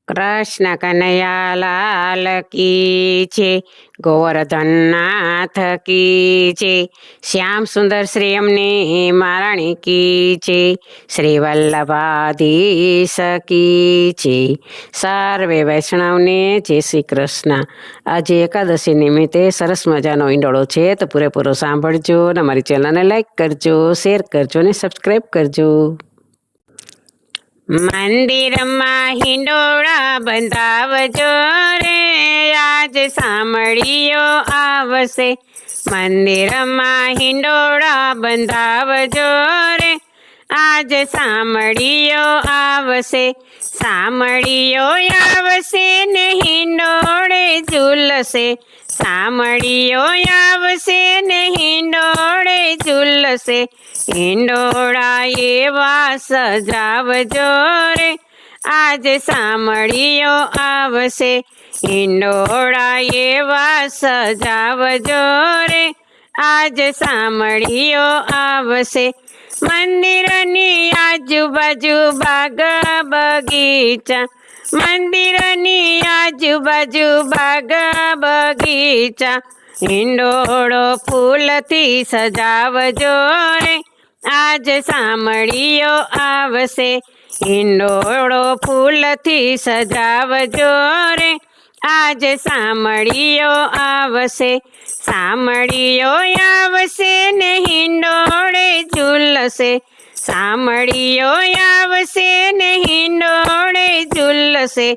કૃષ્ણ કનૈયા લાલ કી છે, ગોવર્ધન નાથ કી છે, શ્યામ સુંદર શ્રી અમને મહારાણી કી છે, શ્રી વલ્લભાધીશ કી છે. સર્વે વૈષ્ણવને જય શ્રી કૃષ્ણ. આજે એકાદશી નિમિત્તે સરસ મજાનો ઈંડોળો છે, તો પૂરેપૂરો સાંભળજો અને અમારી ચેનલને લાઈક કરજો, શેર કરજો અને સબસ્ક્રાઈબ કરજો. મંદિરમાં હિંડોળા બંધાવજો રે, આજ સાંભળીઓ આવશે. મંદિરમાં હિંડોળા બંધાવજો રે, આજ સાંભળીઓ આવશે. સાંભળીઓ આવશે ને હિંડોળે ઝૂલશે, સાંભળીઓ આવશે ને હિંડોળે ઝૂલશે. હિંડોળા એવા સજાવજો રે, આજે સાંભળીઓ આવશે. હિંડોળા એવા સજાવજો રે, આજે સાંભળીઓ આવશે. મંદિરની આજુબાજુ બાગ બગીચા, મંદિરની આજુબાજુ બાગ બગીચા, હિંડોળો ફૂલથી સજાવજો રે, આજ સાંભળીઓ આવશે. હિંડોળો ફૂલથી સજાવજો રે, આજ સાંભળીઓ આવશે. સાંભળીઓ આવશે ને હિંડોળે ઝૂલશે, સાંભળીઓ આવશે ને હિંડોળે ઝૂલશે.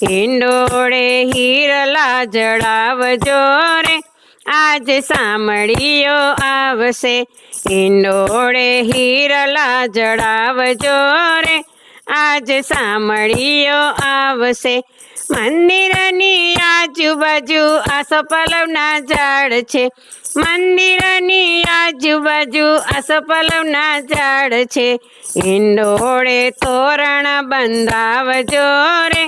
હિંડોળે હીરલા જડાવજો રે, આજ સાંભળીઓ આવશે. હિંડોળે હીરલા જડાવજો રે, આજ સાંભળીઓ આવશે. મંદિરની આજુબાજુ આસોપાલવના ઝાડ છે, મંદિરની આજુબાજુ આસોપાલવના ઝાડ છે. હિંડોળે તોરણ બંધાવજો રે,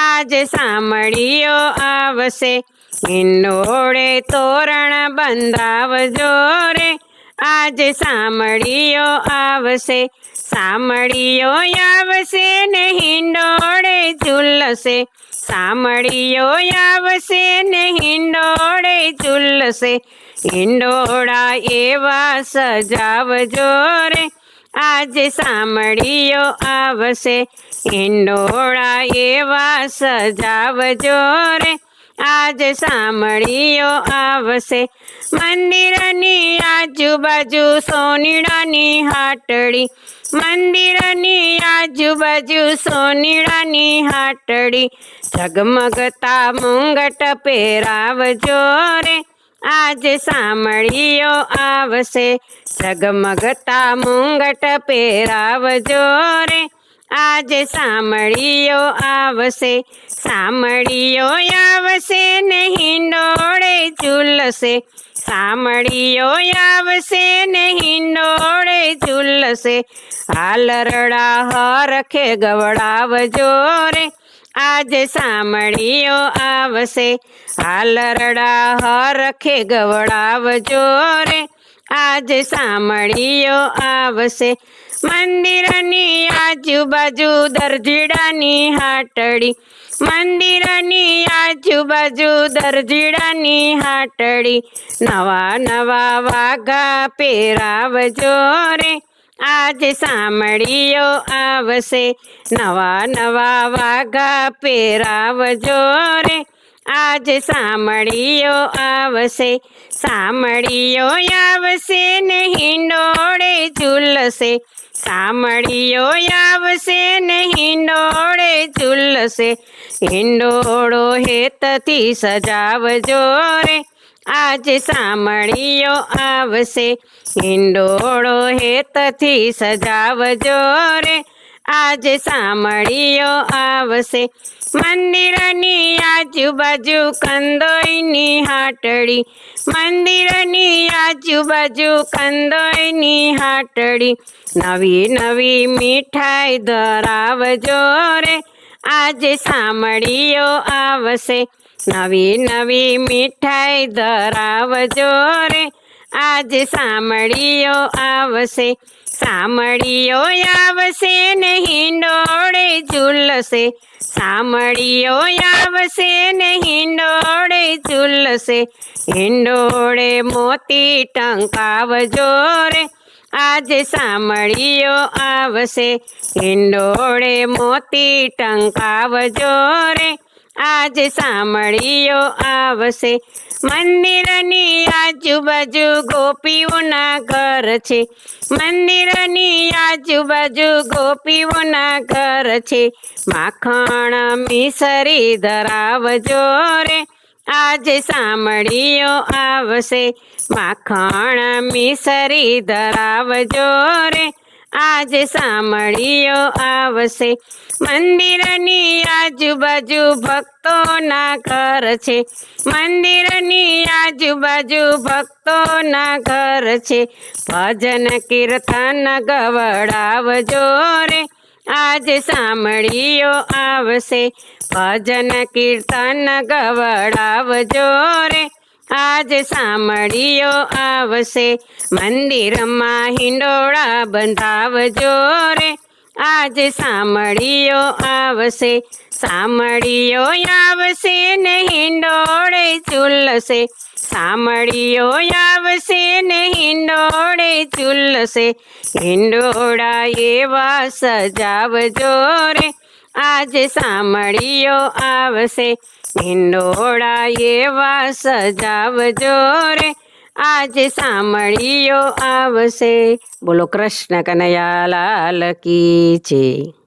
આજ સાંભળીઓ આવશે. હિંડોળે તોરણ બંધાવજો રે, આજ સાંભળીઓ આવશે. સાંભળીઓ આવશે ને હિંડોળે ઝૂલશે, સાંભળીઓ આવશે ને હિંડોળે ઝૂલશે. હિંડોળા એવા સજાવજો રે, આજે સાંભળીઓ આવશે. હિંડોળા એવા સજાવજો રે, આજ સાંભળીઓ આવશે. મંદિરની આજુબાજુ સોનીડાની હાટડી, મંદિરની આજુબાજુ સોનીડાની હાટડી, ઝગમગતા મુંગટ પહેરાવજો રે, આજ સાંભળીઓ આવશે. ઝગમગતા મુંગટ પહેરાવજો રે, આજ સાંભળીઓ આવશે. સાંભળીઓ આવશે ને હિંડોળે ઝૂલશે, સાંભળીઓ આવશે ને હિંડોળે ઝૂલશે. હાલરડા હરખે ગવડાવજો રે, આજ સાંભળીઓ આવશે. હાલરડા હરખે ગવડાવજો રે, આજ સાંભળીઓ આવશે. મંદિરની આજુબાજુ દરજીડાની હાટડી, મંદિરની આજુબાજુ દરજીડાની હાટડી, નવા નવા વાઘા પહેરાવજો રે, આજ સાંભળીઓ આવશે. નવા નવા વાઘા પહેરાવજો રે, આજ સાંભળીઓ આવશે. સાંભળીઓ આવશે ને હિંડોળે ઝૂલશે, સાંભળીઓ આવશે ને હિંડોળે ઝૂલશે. હિંડોળો હેતથી સજાવજો રે, આજ સાંભળીઓ આવશે. હિંડોળો હેતથી સજાવજો રે, આજ સાંભળીઓ આવશે. મંદિરની આજુબાજુ કંદોઈની હાટડી, મંદિરની આજુબાજુ કંદોઈની હાટડી, નવી નવી મીઠાઈ ધરાવજો રે, આજે સાંભળીઓ આવશે. નવી નવી મીઠાઈ ધરાવજો રે, આજે સામળીઓ આવશે, સામળીઓ આવશે ને હિંડોળે ઝૂલશે, સામળીઓ આવશે ને હિંડોળે ઝૂલશે, હિંડોળે મોતી ટંકાવજો રે, આજે સામળીઓ આવશે, હિંડોળે મોતી ટંકાવજો રે, આજે સામળીઓ આવશે. મંદિરની આજુબાજુ ગોપીઓના ઘર છે, મંદિરની આજુબાજુ ગોપીઓના ઘર છે, માખણ મિસરી ધરાવજો રે, આજે સામળીઓ આવશે, માખણ મિસરી ધરાવજો રે, આજે સામળીઓ આવશે. મંદિરની આજુબાજુ ભક્તોના ઘર છે, મંદિરની આજુબાજુ ભક્તોના ઘર છે, ભજન કીર્તન ગવડાવજો રે, આજે સામળીઓ આવશે, ભજન કીર્તન ગવડાવજો રે, આજે સામળીઓ આવશે. મંદિરમાં હિંડોળા બંધાવજો રે, આજે સામળીઓ આવશે, સામળીઓ આવશે ને હિંડોળે ઝૂલશે, સામળીઓ આવશે ને હિંડોળે ઝૂલશે, હિંડોળા એવા સજાવજો રે, આજે સામળીઓ આવશે, હિંડોળા એવા સજાવજો રે, આજે સામળીઓ આવશે. બોલો કૃષ્ણ કનૈયા લાલ કી જય.